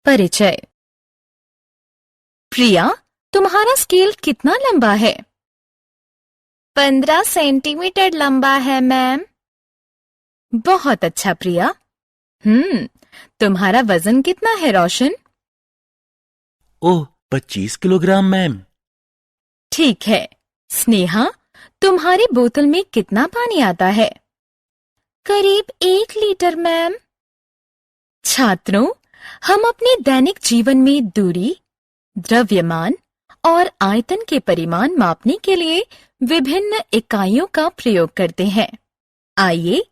परिचय। प्रिया, तुम्हारा स्केल कितना लंबा है? 15 सेंटीमीटर लंबा है मैम। बहुत अच्छा प्रिया। तुम्हारा वजन कितना है रोशन? ओह, 25 किलोग्राम मैम। ठीक है। स्नेहा, तुम्हारी बोतल में कितना पानी आता है? करीब 1 लीटर मैम। छात्रों, हम अपने दैनिक जीवन में दूरी, द्रव्यमान और आयतन के परिमाण मापने के लिए विभिन्न इकाइयों का प्रयोग करते हैं। आइए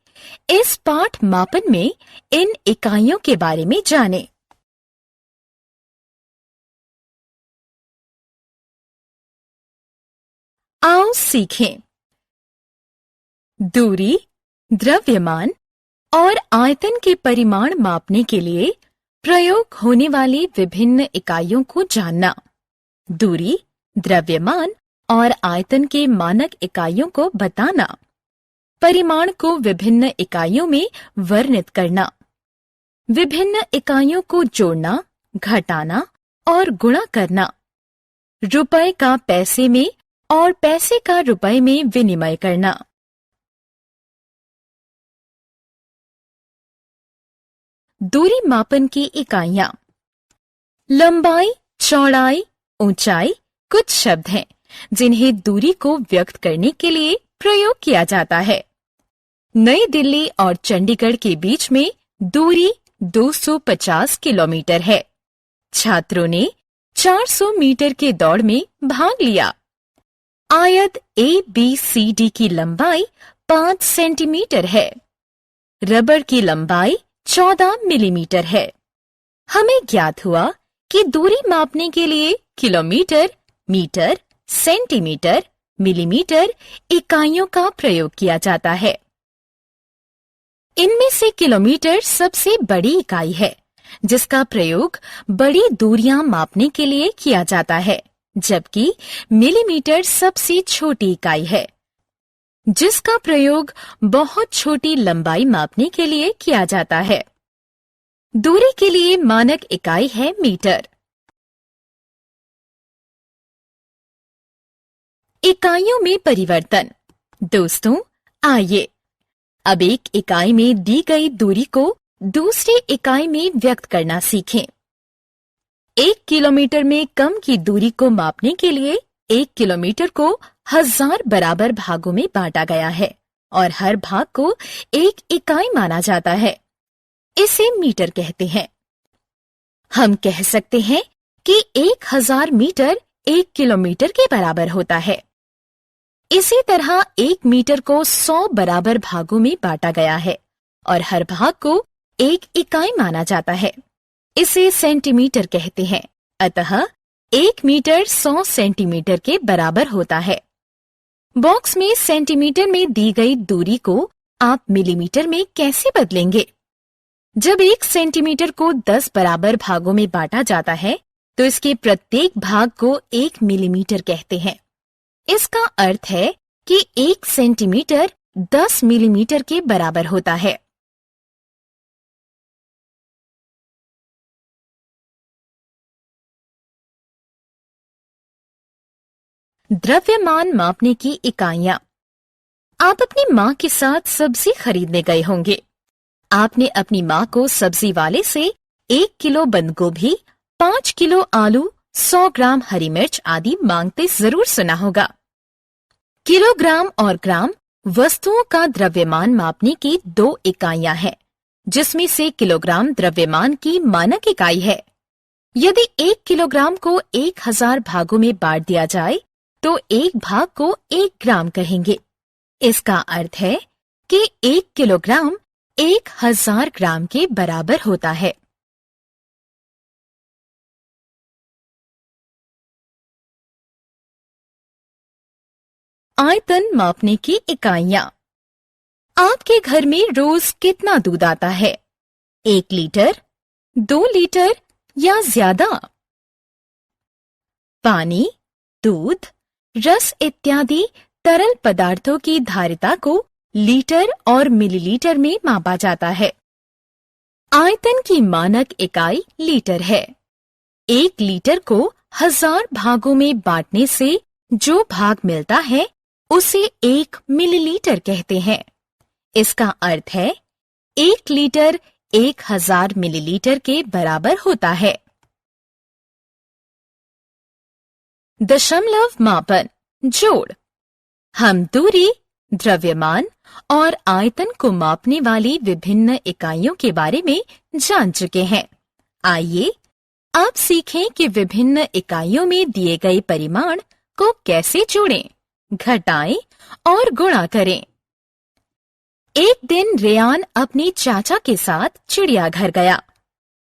इस पाठ मापन में इन इकाइयों के बारे में जानें। आओ सीखें। दूरी, द्रव्यमान और आयतन के परिमाण मापने के लिए प्रयोग होने वाली विभिन्न इकाइयों को जानना। दूरी, द्रव्यमान और आयतन के मानक इकाइयों को बताना। परिमाण को विभिन्न इकाइयों में वर्णित करना। विभिन्न इकाइयों को जोड़ना, घटाना और गुणा करना। रुपए का पैसे में और पैसे का रुपए में विनिमय करना। दूरी मापन की इकाइयां। लंबाई, चौड़ाई, ऊंचाई कुछ शब्द हैं जिन्हें दूरी को व्यक्त करने के लिए प्रयोग किया जाता है। नई दिल्ली और चंडीगढ़ के बीच में दूरी 250 किलोमीटर है। छात्रों ने 400 मीटर के दौड़ में भाग लिया। आयत ABCD की लंबाई 5 सेंटीमीटर है। रबर की लंबाई 14 मिलीमीटर है। हमें ज्ञात हुआ कि दूरी मापने के लिए किलोमीटर, मीटर, सेंटीमीटर, मिलीमीटर इकाइयों का प्रयोग किया जाता है। इनमें से किलोमीटर सबसे बड़ी इकाई है, जिसका प्रयोग बड़ी दूरियां मापने के लिए किया जाता है, जबकि मिलीमीटर सबसे छोटी इकाई है, जिसका प्रयोग बहुत छोटी लंबाई मापने के लिए किया जाता है। दूरी के लिए मानक इकाई है मीटर। इकाइयों में परिवर्तन। दोस्तों, आइए अब एक इकाई में दी गई दूरी को दूसरी इकाई में व्यक्त करना सीखें। 1 किलोमीटर में कम की दूरी को मापने के लिए 1 किलोमीटर को 1000 बराबर भागों में बांटा गया है और हर भाग को एक इकाई माना जाता है। इसे मीटर कहते हैं। हम कह सकते हैं कि 1000 मीटर 1 किलोमीटर के बराबर होता है। इसी तरह 1 मीटर को 100 बराबर भागों में बांटा गया है और हर भाग को एक इकाई माना जाता है। इसे सेंटीमीटर कहते हैं। अतः 1 मीटर 100 सेंटीमीटर के बराबर होता है। बॉक्स में सेंटीमीटर में दी गई दूरी को आप मिलीमीटर में कैसे बदलेंगे? जब 1 सेंटीमीटर को 10 बराबर भागों में बांटा जाता है, तो इसके प्रत्येक भाग को 1 मिलीमीटर कहते हैं। इसका अर्थ है कि 1 सेंटीमीटर 10 मिलीमीटर के बराबर होता है। द्रव्यमान मापने की इकाइयां। आप अपनी माँ के साथ सब्जी खरीदने गए होंगे। आपने अपनी माँ को सब्जी वाले से 1 किलो बंद गोभी, 5 किलो आलू, 100 ग्राम हरी मिर्च आदि मांगते जरूर सुना होगा। किलोग्राम और ग्राम वस्तुओं का द्रव्यमान मापने की 2 इकाइयां हैं, जिसमें से किलोग्राम द्रव्यमान की मानक इकाई है। यदि 1 किलोग्राम को 1000 भागों में बांट दिया जाए, तो एक भाग को 1 ग्राम कहेंगे। इसका अर्थ है कि 1 किलोग्राम 1000 ग्राम के बराबर होता है। आयतन मापने की इकाइयां। आपके घर में रोज कितना दूध आता है? 1 लीटर, 2 लीटर या ज्यादा? पानी, दूध, रस इत्यादि तरल पदार्थों की धारिता को लीटर और मिलीलीटर में मापा जाता है। आयतन की मानक इकाई लीटर है। 1 लीटर को 1000 भागों में बांटने से जो भाग मिलता है उसे 1 मिलीलीटर कहते हैं। इसका अर्थ है 1 लीटर 1000 मिलीलीटर के बराबर होता है। दशमलव मापन जोड़। हम दूरी, द्रव्यमान और आयतन को मापने वाली विभिन्न इकाइयों के बारे में जान चुके हैं। आइए अब सीखें कि विभिन्न इकाइयों में दिए गए परिमाण को कैसे जोड़ें, घटाएं और गुणा करें। एक दिन रेयान अपने चाचा के साथ चिड़ियाघर गया।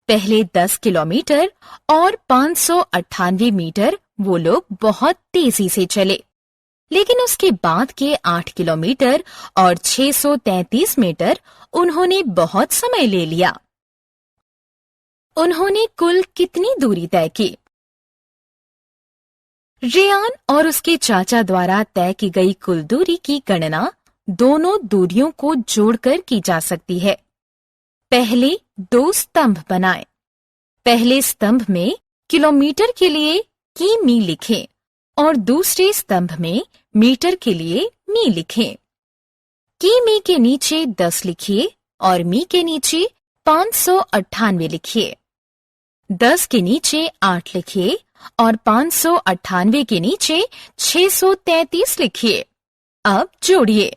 पहले 10 किलोमीटर और 598 मीटर वो लोग बहुत तेजी से चले, लेकिन उसके बाद के 8 किलोमीटर और 633 मीटर उन्होंने बहुत समय ले लिया। उन्होंने कुल कितनी दूरी तय की? रेयान और उसके चाचा द्वारा तय की गई कुल दूरी की गणना दोनों दूरियों को जोड़कर की जा सकती है। पहले 2 स्तंभ बनाएं। पहले स्तंभ में किलोमीटर के लिए किमी लिखें और दूसरे स्तंभ में मीटर के लिए मी लिखें। किमी के नीचे 10 लिखिए और मी के नीचे 598 लिखिए। 10 के नीचे 8 लिखिए और 598 के नीचे 633 लिखिए। अब जोड़िए।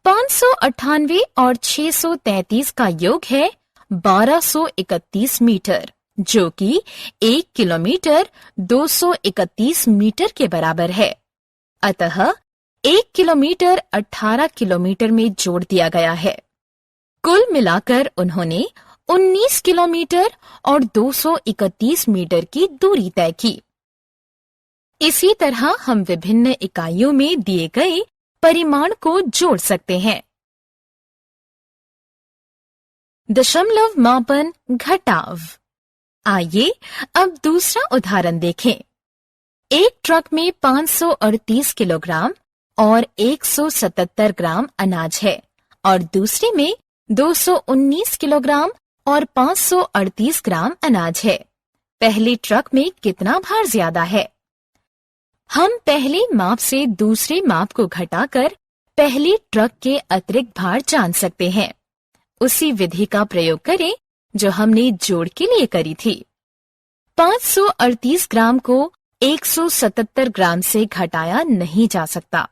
598 और 633 का योग है 1231 मीटर, जो कि 1 किलोमीटर 231 मीटर के बराबर है। अतः 1 किलोमीटर 18 किलोमीटर में जोड़ दिया गया है। कुल मिलाकर उन्होंने 19 किलोमीटर और 231 मीटर की दूरी तय की। इसी तरह हम विभिन्न इकाइयों में दिए गए परिमाण को जोड़ सकते हैं। दशमलव मापन घटाव। आइए अब दूसरा उदाहरण देखें। एक ट्रक में 538 किलोग्राम और 177 ग्राम अनाज है और दूसरे में 219 किलोग्राम और 538 ग्राम अनाज है। पहले ट्रक में कितना भार ज्यादा है? हम पहले माप से दूसरे माप को घटाकर पहले ट्रक के अतिरिक्त भार जान सकते हैं। उसी विधि का प्रयोग करें जो हमने जोड़ के लिए करी थी। 538 ग्राम को 177 ग्राम से घटाया नहीं जा सकता।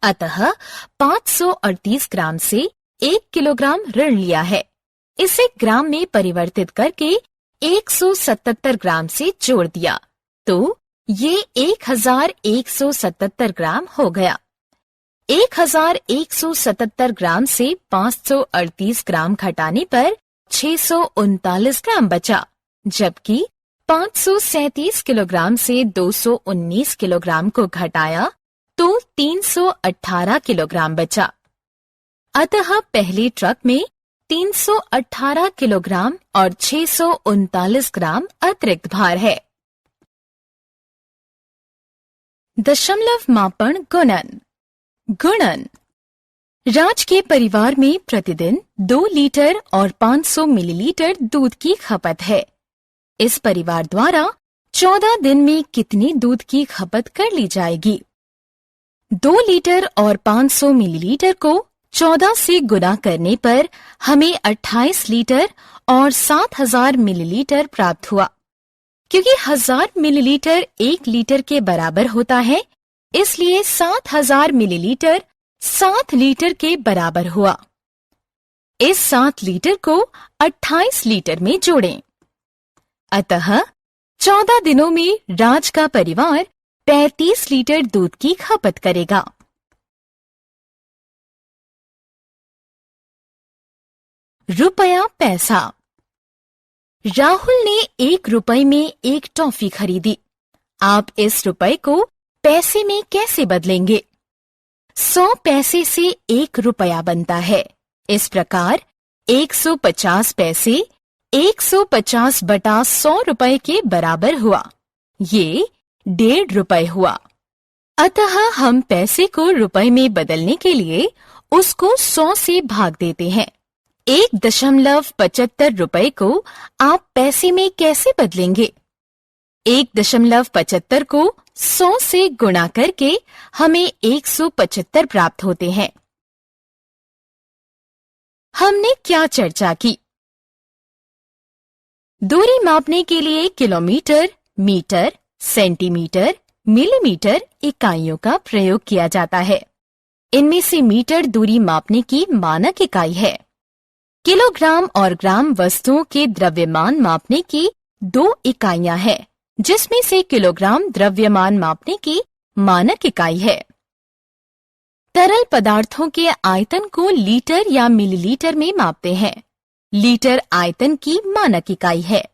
अतः 538 ग्राम से 1 किलोग्राम ऋण लिया है। इसे ग्राम में परिवर्तित करके 177 ग्राम से जोड़ दिया तो ये 1177 ग्राम हो गया। 1177 ग्राम से 538 ग्राम घटाने पर 639 ग्राम बचा, जबकि 537 किलोग्राम से 219 किलोग्राम को घटाया तो 318 किलोग्राम बचा। अतः पहले ट्रक में 318 किलोग्राम और 639 ग्राम अतिरिक्त भार है। दशमलव मापन गुणन। गुणन। राज के परिवार में प्रतिदिन 2 लीटर और 500 मिलीलीटर दूध की खपत है। इस परिवार द्वारा 14 दिन में कितनी दूध की खपत कर ली जाएगी? 2 लीटर और 500 मिलीलीटर को 14 से गुणा करने पर हमें 28 लीटर और 7000 मिलीलीटर प्राप्त हुआ। क्योंकि 1000 मिलीलीटर 1 लीटर के बराबर होता है, इसलिए 7000 मिलीलीटर 7 लीटर के बराबर हुआ। इस 7 लीटर को 28 लीटर में जोड़ें। अतः 14 दिनों में राज का परिवार 35 लीटर दूध की खपत करेगा। रुपया पैसा। राहुल ने 1 रुपए में एक टॉफी खरीदी। आप इस रुपए को पैसे में कैसे बदलेंगे? 100 पैसे से 1 रुपया बनता है। इस प्रकार 150 पैसे 150 बटा 100 रुपए के बराबर हुआ। ये 1.5 रुपए हुआ। अतः हम पैसे को रुपए में बदलने के लिए उसको 100 से भाग देते हैं। 1.75 रुपए को आप पैसे में कैसे बदलेंगे? 1.75 को 100 से गुणा करके हमें 175 प्राप्त होते हैं। हमने क्या चर्चा की? दूरी मापने के लिए किलोमीटर, मीटर, सेंटीमीटर, मिलीमीटर इकाइयों का प्रयोग किया जाता है। इनमें से मीटर दूरी मापने की मानक इकाई है। किलोग्राम और ग्राम वस्तुओं के द्रव्यमान मापने की 2 इकाइयां हैं, जिसमें से किलोग्राम द्रव्यमान मापने की मानक इकाई है। तरल पदार्थों के आयतन को लीटर या मिलीलीटर में मापते हैं। लीटर आयतन की मानक इकाई है।